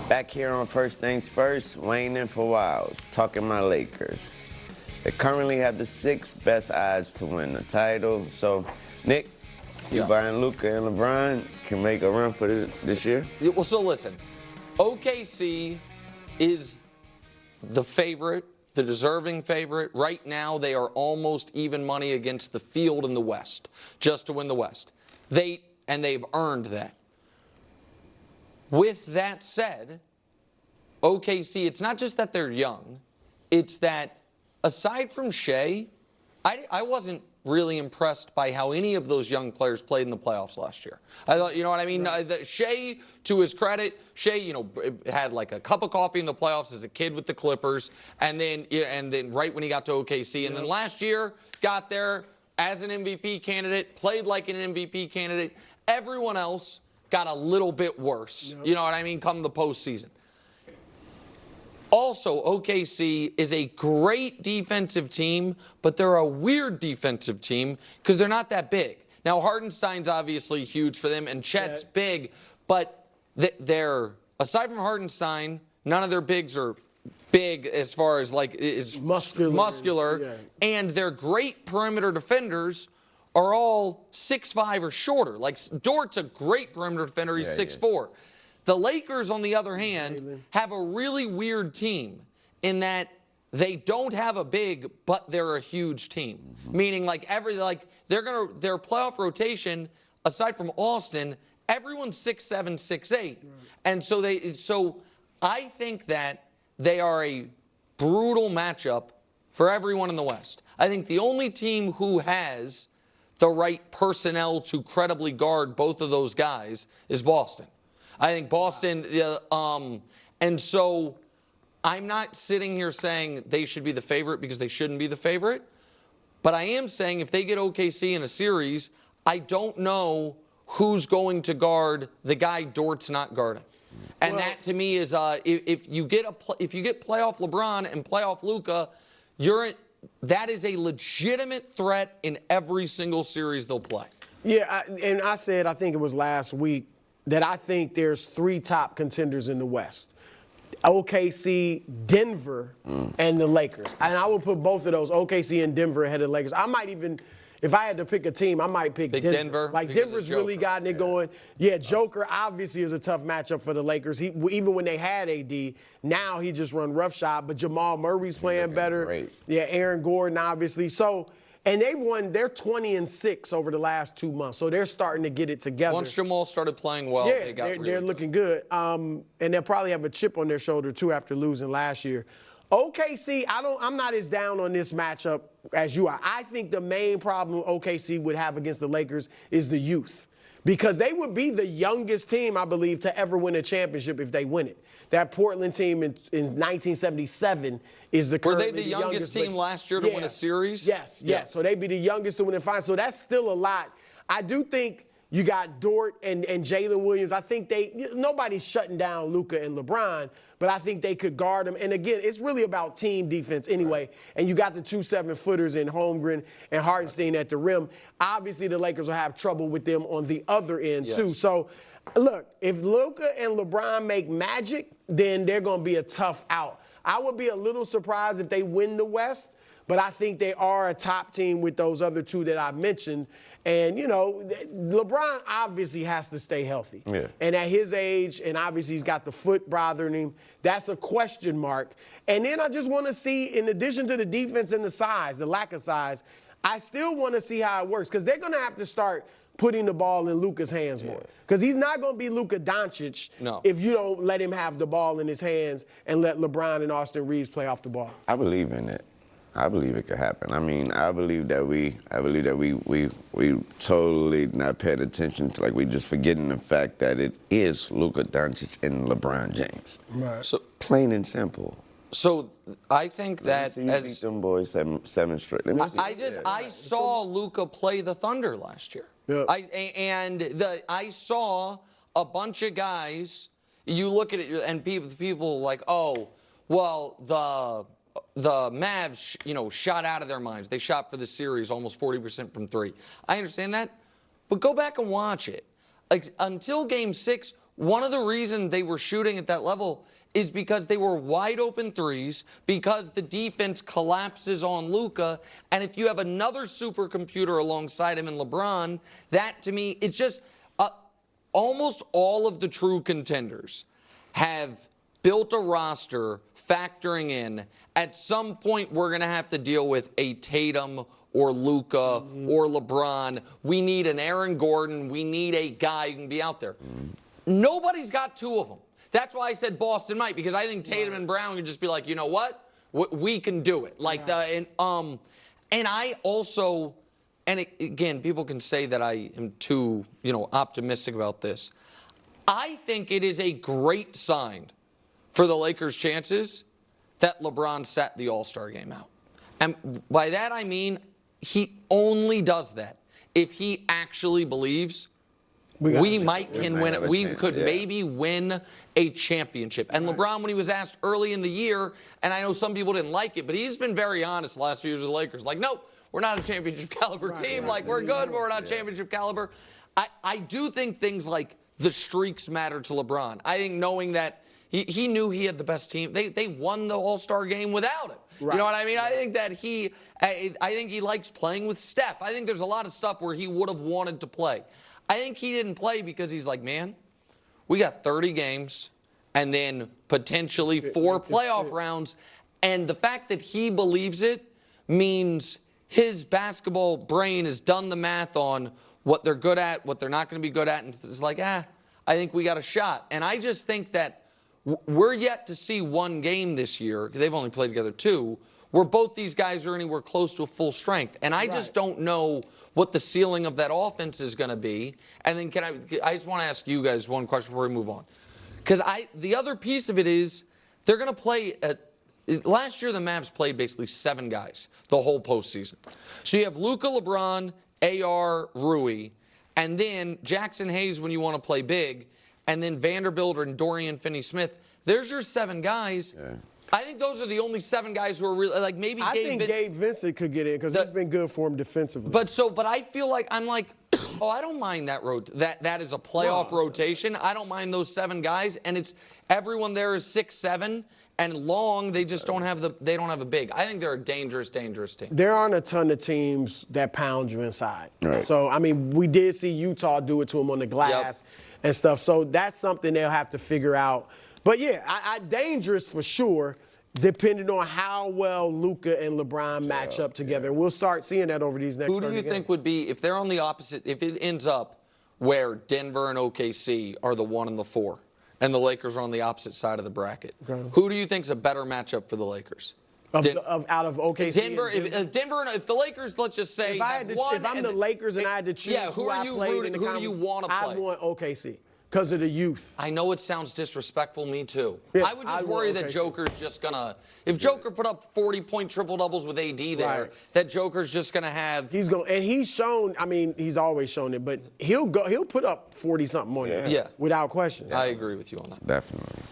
Back here on First Things First, Wayne and for Wiles, talking my Lakers. They currently have the 6th best odds to win the title. So, Nick, you buying Luka and LeBron can make a run for this year? Well, so listen, OKC is the favorite, the deserving favorite. Right now, they are almost even money against the field in the West, just to win the West. They've earned that. With that said, OKC, it's not just that they're young, it's that aside from Shea, I wasn't really impressed by how any of those young players played in the playoffs last year. I thought, you know what I mean? Right. Shea, to his credit, Shea, had like a cup of coffee in the playoffs as a kid with the Clippers, and then right when he got to OKC, and then last year got there as an MVP candidate, played like an MVP candidate. Everyone else got a little bit worse. You know what I mean? Come the postseason. Also, OKC is a great defensive team, but they're a weird defensive team because they're not that big. Now, Hartenstein's obviously huge for them, and Chet's big, but they're, aside from Hartenstein, none of their bigs are big as far as is muscular, and their great perimeter defenders are all 6'5" or shorter. Like Dort's a great perimeter defender, he's 6'4". The Lakers, on the other hand, have a really weird team in that they don't have a big, but they're a huge team. Meaning, their playoff rotation, aside from Austin, everyone's 6'7", 6'8", and so I think that they are a brutal matchup for everyone in the West. I think the only team who has the right personnel to credibly guard both of those guys is Boston. I think Boston, and so I'm not sitting here saying they should be the favorite because they shouldn't be the favorite, but I am saying if they get OKC in a series, I don't know who's going to guard the guy Dort's not guarding. And that to me is if you get playoff LeBron and playoff Luka, that is a legitimate threat in every single series they'll play. Yeah, and I said, I think it was last week, that I think there's 3 top contenders in the West. OKC, Denver, and the Lakers. And I would put both of those, OKC and Denver, ahead of the Lakers. I might even, if I had to pick a team, I might pick Denver. Like, Denver's really gotten it going. Yeah, Joker obviously is a tough matchup for the Lakers. Even when they had AD, now he just run roughshod. But Jamal Murray's playing better. Great. Yeah, Aaron Gordon, obviously. So, and they're 20-6 over the last 2 months. So they're starting to get it together. Once Jamal started playing well, they're looking good. And they'll probably have a chip on their shoulder, too, after losing last year. OKC, I'm not as down on this matchup as you are. I think the main problem OKC would have against the Lakers is the youth. Because they would be the youngest team, I believe, to ever win a championship if they win it. That Portland team in 1977 is the currently Were they the youngest team last year to win a series? Yes. So they'd be the youngest to win a final. So that's still a lot. I do think you got Dort and Jalen Williams. I think nobody's shutting down Luka and LeBron, but I think they could guard them. And again, it's really about team defense anyway. Right. And you got the 2 7-footers in Holmgren and Hartenstein at the rim. Obviously, the Lakers will have trouble with them on the other end too. So, look, if Luka and LeBron make magic, then they're going to be a tough out. I would be a little surprised if they win the West, but I think they are a top team with those other 2 that I mentioned. And, LeBron obviously has to stay healthy. Yeah. And at his age, and obviously he's got the foot bothering him, that's a question mark. And then I just want to see, in addition to the defense and the size, the lack of size, I still want to see how it works because they're going to have to start putting the ball in Luka's hands more. Because he's not going to be Luka Doncic if you don't let him have the ball in his hands and let LeBron and Austin Reeves play off the ball. I believe in it. I believe it could happen. I mean, I believe that we totally not paying attention to, we just forgetting the fact that it is Luka Doncic and LeBron James. Right. So plain and simple. So I think that beat them boys seven straight. I saw Luka play the Thunder last year. Yep. I saw a bunch of guys. You look at it, and people like, oh, well, the Mavs, shot out of their minds. They shot for the series almost 40% from 3. I understand that, but go back and watch it. Until Game 6, one of the reasons they were shooting at that level is because they were wide open threes, because the defense collapses on Luka, and if you have another supercomputer alongside him in LeBron, that to me, it's just almost all of the true contenders have built a roster factoring in at some point we're going to have to deal with a Tatum or Luka or LeBron. We need an Aaron Gordon. We need a guy who can be out there. Nobody's got two of them. That's why I said Boston might, because I think Tatum and Brown can just be like, you know what? We can do it. Like and I also, and again, people can say that I am too, optimistic about this. I think it is a great sign for the Lakers' chances that LeBron sat the All-Star game out. And by that I mean he only does that if he actually believes we could maybe win a championship. And LeBron, when he was asked early in the year, and I know some people didn't like it, but he's been very honest the last few years with the Lakers. Like, nope, we're not a championship caliber team. Like, we're good, but we're not championship caliber. I do think things like the streaks matter to LeBron. I think knowing that he knew he had the best team. They won the All-Star game without him. Right. You know what I mean? I think that I think he likes playing with Steph. I think there's a lot of stuff where he would have wanted to play. I think he didn't play because he's like, man, we got 30 games and then potentially 4 playoff rounds. And the fact that he believes it means his basketball brain has done the math on what they're good at, what they're not going to be good at. And it's like, I think we got a shot. And I just think that we're yet to see one game this year, they've only played together 2, where both these guys are anywhere close to a full strength. And I just don't know what the ceiling of that offense is going to be. And then I just want to ask you guys one question before we move on. Because the other piece of it is they're going to play last year the Mavs played basically 7 guys the whole postseason. So you have Luka, LeBron, AR, Rui, and then Jackson Hayes when you want to play big, and then Vanderbilt and Dorian Finney-Smith. There's your 7 guys. Yeah. I think those are the only 7 guys who are really, like, maybe Gabe Vincent could get in because he's been good for him defensively. But I feel like I'm like, I don't mind that that is a playoff rotation. I don't mind those 7 guys, and it's everyone there is 6'7", and long. They just don't have a big. I think they're a dangerous team. There aren't a ton of teams that pound you inside. Right. So I mean, we did see Utah do it to them on the glass and stuff. So that's something they'll have to figure out. But yeah, dangerous for sure, depending on how well Luka and LeBron match up together. And we'll start seeing that over these next 30 games. Who do you think would be, if they're on the opposite, if it ends up where Denver and OKC are the 1 and the 4, and the Lakers are on the opposite side of the bracket, who do you think is a better matchup for the Lakers? Out of OKC? Denver, if the Lakers, let's just say, if I'm the Lakers and I had to choose who I played in the who do you want to play? I'd want OKC. Because of the youth. I know it sounds disrespectful, me too. Yeah, I would just worry that Joker's just going to, if Joker put up 40-point triple-doubles with AD there, that Joker's just going to have. And he's shown, I mean, he's always shown it, but he'll put up 40-something on you. Yeah. Without question. I agree with you on that. Definitely.